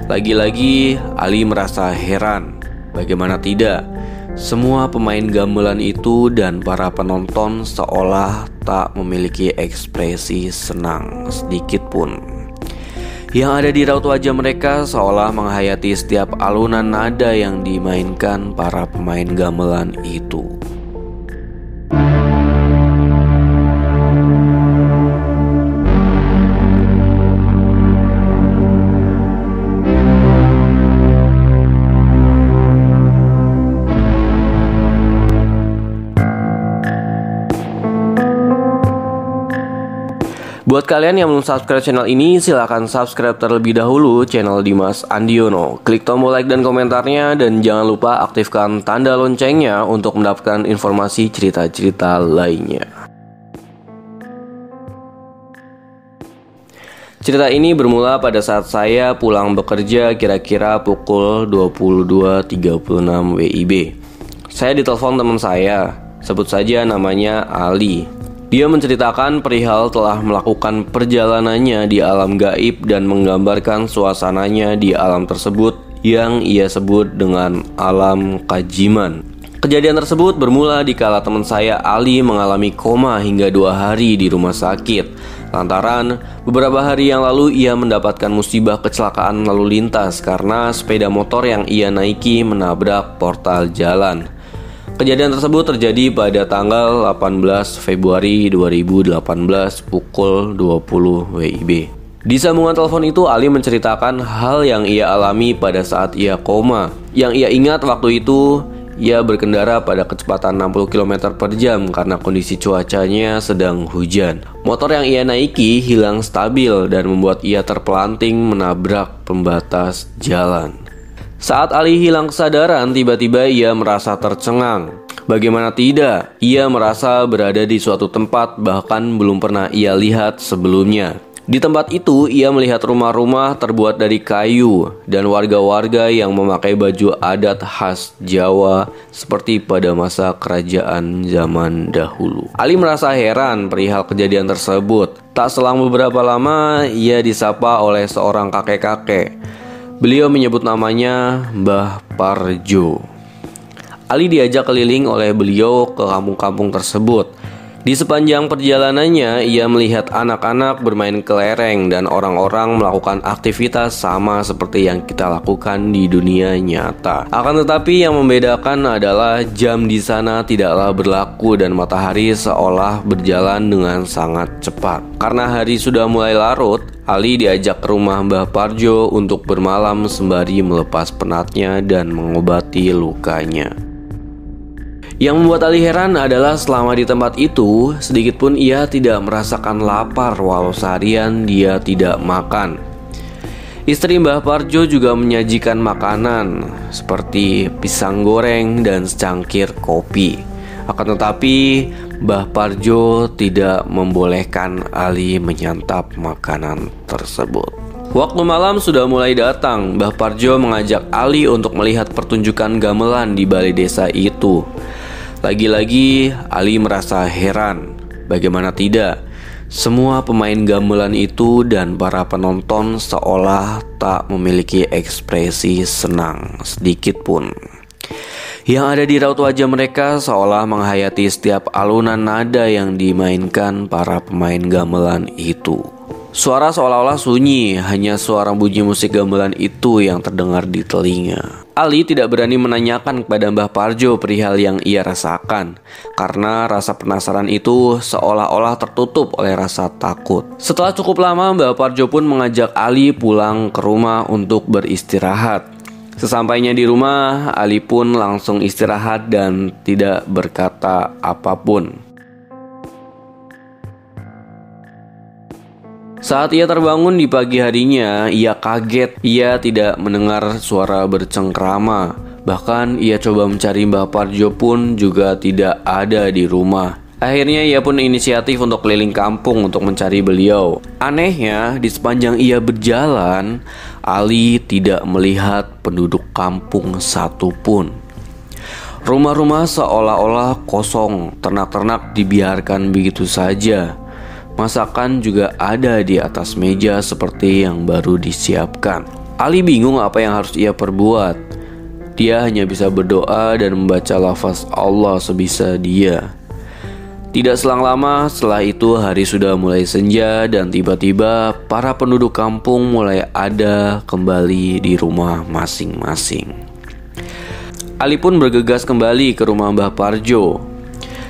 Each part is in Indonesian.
Lagi-lagi Ali merasa heran. Bagaimana tidak, semua pemain gamelan itu dan para penonton seolah tak memiliki ekspresi senang sedikit pun. Yang ada di raut wajah mereka seolah menghayati setiap alunan nada yang dimainkan para pemain gamelan itu. Buat kalian yang belum subscribe channel ini, silahkan subscribe terlebih dahulu channel Dimas Andiono. Klik tombol like dan komentarnya, dan jangan lupa aktifkan tanda loncengnya untuk mendapatkan informasi cerita-cerita lainnya. Cerita ini bermula pada saat saya pulang bekerja kira-kira pukul 22.36 WIB. Saya ditelepon teman saya, sebut saja namanya Ali. Dia menceritakan perihal telah melakukan perjalanannya di alam gaib dan menggambarkan suasananya di alam tersebut yang ia sebut dengan alam kajiman. Kejadian tersebut bermula di kala teman saya Ali mengalami koma hingga 2 hari di rumah sakit. Lantaran beberapa hari yang lalu ia mendapatkan musibah kecelakaan lalu lintas karena sepeda motor yang ia naiki menabrak portal jalan. Kejadian tersebut terjadi pada tanggal 18 Februari 2018 pukul 20 WIB. Di sambungan telepon itu Ali menceritakan hal yang ia alami pada saat ia koma. Yang ia ingat waktu itu ia berkendara pada kecepatan 60 km per jam karena kondisi cuacanya sedang hujan. Motor yang ia naiki hilang stabil dan membuat ia terpelanting menabrak pembatas jalan. Saat Ali hilang kesadaran, tiba-tiba ia merasa tercengang. Bagaimana tidak, ia merasa berada di suatu tempat bahkan belum pernah ia lihat sebelumnya. Di tempat itu, ia melihat rumah-rumah terbuat dari kayu dan warga-warga yang memakai baju adat khas Jawa seperti pada masa kerajaan zaman dahulu. Ali merasa heran perihal kejadian tersebut. Tak selang beberapa lama, ia disapa oleh seorang kakek-kakek. Beliau menyebut namanya Mbah Parjo. Ali diajak keliling oleh beliau ke kampung-kampung tersebut. Di sepanjang perjalanannya, ia melihat anak-anak bermain kelereng dan orang-orang melakukan aktivitas sama seperti yang kita lakukan di dunia nyata. Akan tetapi yang membedakan adalah jam di sana tidaklah berlaku dan matahari seolah berjalan dengan sangat cepat. Karena hari sudah mulai larut, Ali diajak ke rumah Mbah Parjo untuk bermalam sembari melepas penatnya dan mengobati lukanya. Yang membuat Ali heran adalah selama di tempat itu, sedikitpun ia tidak merasakan lapar walau seharian dia tidak makan. Istri Mbah Parjo juga menyajikan makanan seperti pisang goreng dan secangkir kopi. Akan tetapi Mbah Parjo tidak membolehkan Ali menyantap makanan tersebut. Waktu malam sudah mulai datang. Mbah Parjo mengajak Ali untuk melihat pertunjukan gamelan di balai desa itu. Lagi-lagi Ali merasa heran. Bagaimana tidak, semua pemain gamelan itu dan para penonton seolah tak memiliki ekspresi senang sedikit pun. Yang ada di raut wajah mereka seolah menghayati setiap alunan nada yang dimainkan para pemain gamelan itu. Suara seolah-olah sunyi, hanya suara bunyi musik gamelan itu yang terdengar di telinga. Ali tidak berani menanyakan kepada Mbah Parjo perihal yang ia rasakan, karena rasa penasaran itu seolah-olah tertutup oleh rasa takut. Setelah cukup lama, Mbah Parjo pun mengajak Ali pulang ke rumah untuk beristirahat. Sesampainya di rumah, Ali pun langsung istirahat dan tidak berkata apapun. Saat ia terbangun di pagi harinya, ia kaget. Ia tidak mendengar suara bercengkrama. Bahkan ia coba mencari Mbah Parjo pun juga tidak ada di rumah. Akhirnya ia pun inisiatif untuk keliling kampung untuk mencari beliau. Anehnya, di sepanjang ia berjalan, Ali tidak melihat penduduk kampung satupun. Rumah-rumah seolah-olah kosong, ternak-ternak dibiarkan begitu saja. Masakan juga ada di atas meja seperti yang baru disiapkan. Ali bingung apa yang harus ia perbuat. Dia hanya bisa berdoa dan membaca lafaz Allah sebisa dia. Tidak selang lama setelah itu hari sudah mulai senja dan tiba-tiba para penduduk kampung mulai ada kembali di rumah masing-masing. Ali pun bergegas kembali ke rumah Mbah Parjo.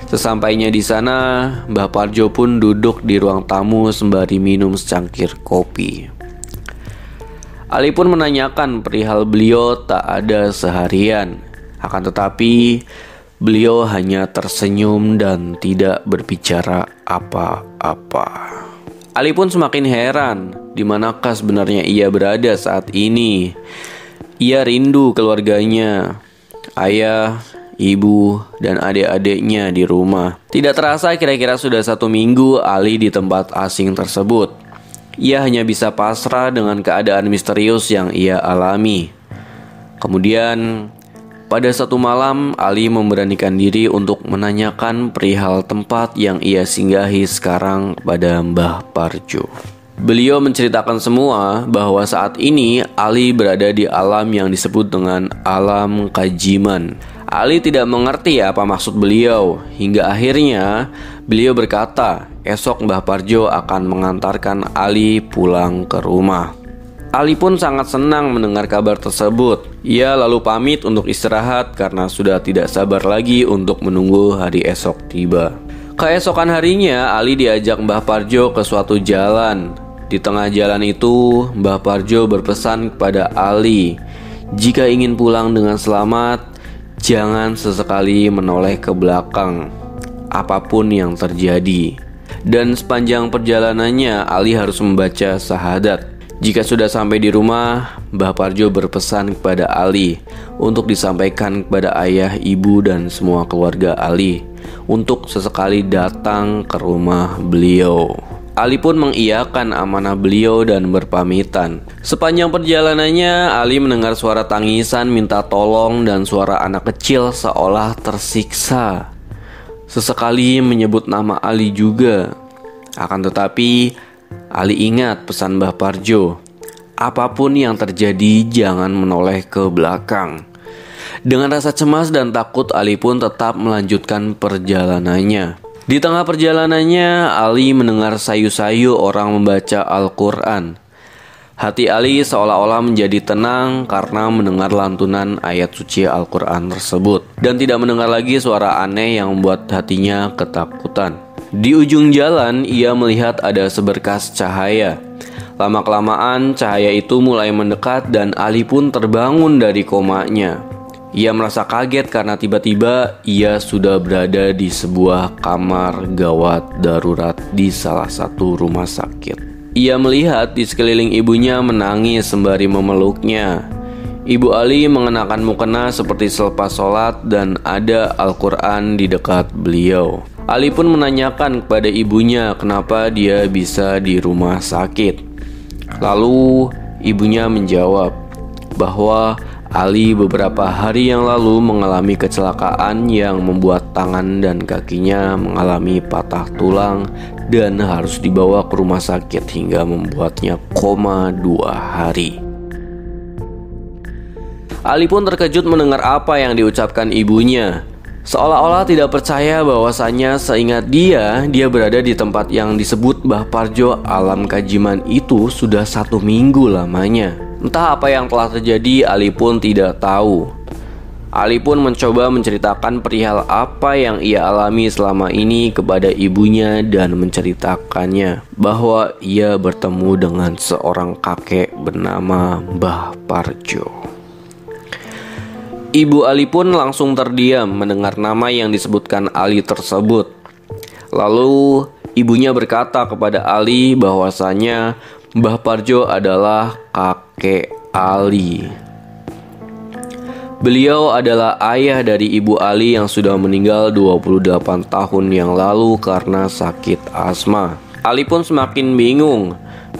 Sesampainya di sana, Mbah Parjo pun duduk di ruang tamu sembari minum secangkir kopi. Ali pun menanyakan perihal beliau tak ada seharian. Akan tetapi beliau hanya tersenyum dan tidak berbicara apa-apa. Ali pun semakin heran, di manakah sebenarnya ia berada saat ini. Ia rindu keluarganya, ayah, ibu, dan adik-adiknya di rumah. Tidak terasa kira-kira sudah 1 minggu Ali di tempat asing tersebut. Ia hanya bisa pasrah dengan keadaan misterius yang ia alami. Kemudian pada satu malam, Ali memberanikan diri untuk menanyakan perihal tempat yang ia singgahi sekarang pada Mbah Parjo. Beliau menceritakan semua bahwa saat ini Ali berada di alam yang disebut dengan alam kajiman. Ali tidak mengerti apa maksud beliau, hingga akhirnya beliau berkata, esok Mbah Parjo akan mengantarkan Ali pulang ke rumah. Ali pun sangat senang mendengar kabar tersebut. Ia lalu pamit untuk istirahat karena sudah tidak sabar lagi untuk menunggu hari esok tiba. Keesokan harinya, Ali diajak Mbah Parjo ke suatu jalan. Di tengah jalan itu, Mbah Parjo berpesan kepada Ali, jika ingin pulang dengan selamat, jangan sesekali menoleh ke belakang, apapun yang terjadi. Dan sepanjang perjalanannya, Ali harus membaca syahadat. Jika sudah sampai di rumah, Mbah Parjo berpesan kepada Ali untuk disampaikan kepada ayah, ibu, dan semua keluarga Ali untuk sesekali datang ke rumah beliau. Ali pun mengiyakan amanah beliau dan berpamitan. Sepanjang perjalanannya, Ali mendengar suara tangisan minta tolong dan suara anak kecil seolah tersiksa. Sesekali menyebut nama Ali juga. Akan tetapi Ali ingat pesan Mbah Parjo, apapun yang terjadi jangan menoleh ke belakang. Dengan rasa cemas dan takut, Ali pun tetap melanjutkan perjalanannya. Di tengah perjalanannya, Ali mendengar sayu-sayu orang membaca Al-Quran. Hati Ali seolah-olah menjadi tenang karena mendengar lantunan ayat suci Al-Quran tersebut, dan tidak mendengar lagi suara aneh yang membuat hatinya ketakutan. Di ujung jalan, ia melihat ada seberkas cahaya. Lama-kelamaan, cahaya itu mulai mendekat dan Ali pun terbangun dari komanya. Ia merasa kaget karena tiba-tiba ia sudah berada di sebuah kamar gawat darurat di salah satu rumah sakit. Ia melihat di sekeliling ibunya menangis sembari memeluknya. Ibu Ali mengenakan mukena seperti selepas sholat dan ada Al-Quran di dekat beliau. Ali pun menanyakan kepada ibunya kenapa dia bisa di rumah sakit. Lalu ibunya menjawab bahwa Ali beberapa hari yang lalu mengalami kecelakaan yang membuat tangan dan kakinya mengalami patah tulang dan harus dibawa ke rumah sakit hingga membuatnya koma 2 hari. Ali pun terkejut mendengar apa yang diucapkan ibunya. Seolah-olah tidak percaya bahwasannya seingat dia berada di tempat yang disebut Mbah Parjo alam kajiman itu sudah 1 minggu lamanya. Entah apa yang telah terjadi, Ali pun tidak tahu. Ali pun mencoba menceritakan perihal apa yang ia alami selama ini kepada ibunya dan menceritakannya bahwa ia bertemu dengan seorang kakek bernama Mbah Parjo. Ibu Ali pun langsung terdiam mendengar nama yang disebutkan Ali tersebut. Lalu ibunya berkata kepada Ali bahwasanya Mbah Parjo adalah kakek Ali. Beliau adalah ayah dari ibu Ali yang sudah meninggal 28 tahun yang lalu karena sakit asma. Ali pun semakin bingung.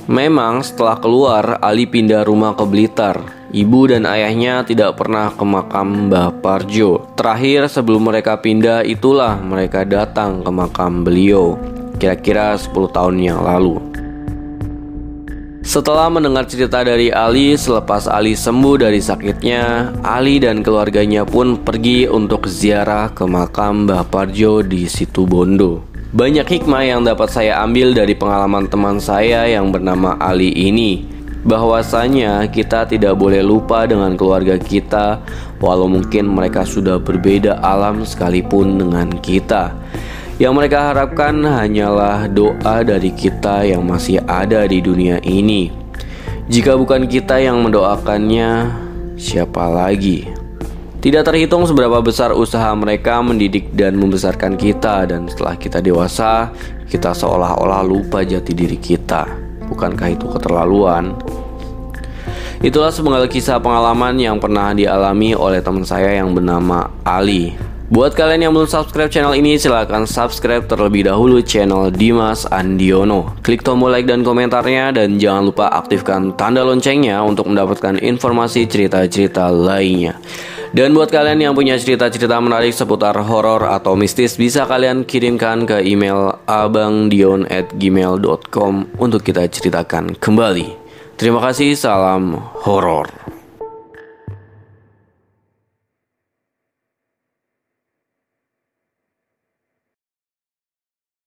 Memang setelah keluar, Ali pindah rumah ke Blitar. Ibu dan ayahnya tidak pernah ke makam Mbah Parjo. Terakhir sebelum mereka pindah itulah mereka datang ke makam beliau, kira-kira 10 tahun yang lalu. Setelah mendengar cerita dari Ali, selepas Ali sembuh dari sakitnya, Ali dan keluarganya pun pergi untuk ziarah ke makam Mbah Parjo di Situbondo. Banyak hikmah yang dapat saya ambil dari pengalaman teman saya yang bernama Ali ini, bahwasanya kita tidak boleh lupa dengan keluarga kita, walau mungkin mereka sudah berbeda alam sekalipun dengan kita. Yang mereka harapkan hanyalah doa dari kita yang masih ada di dunia ini. Jika bukan kita yang mendoakannya, siapa lagi? Tidak terhitung seberapa besar usaha mereka mendidik dan membesarkan kita, dan setelah kita dewasa, kita seolah-olah lupa jati diri kita. Bukankah itu keterlaluan? Itulah sepenggal kisah pengalaman yang pernah dialami oleh teman saya yang bernama Ali. Buat kalian yang belum subscribe channel ini, silahkan subscribe terlebih dahulu channel Dimas Andiono. Klik tombol like dan komentarnya, dan jangan lupa aktifkan tanda loncengnya untuk mendapatkan informasi cerita-cerita lainnya. Dan buat kalian yang punya cerita-cerita menarik seputar horor atau mistis, bisa kalian kirimkan ke email abangdion@gmail.com untuk kita ceritakan kembali. Terima kasih, salam horor.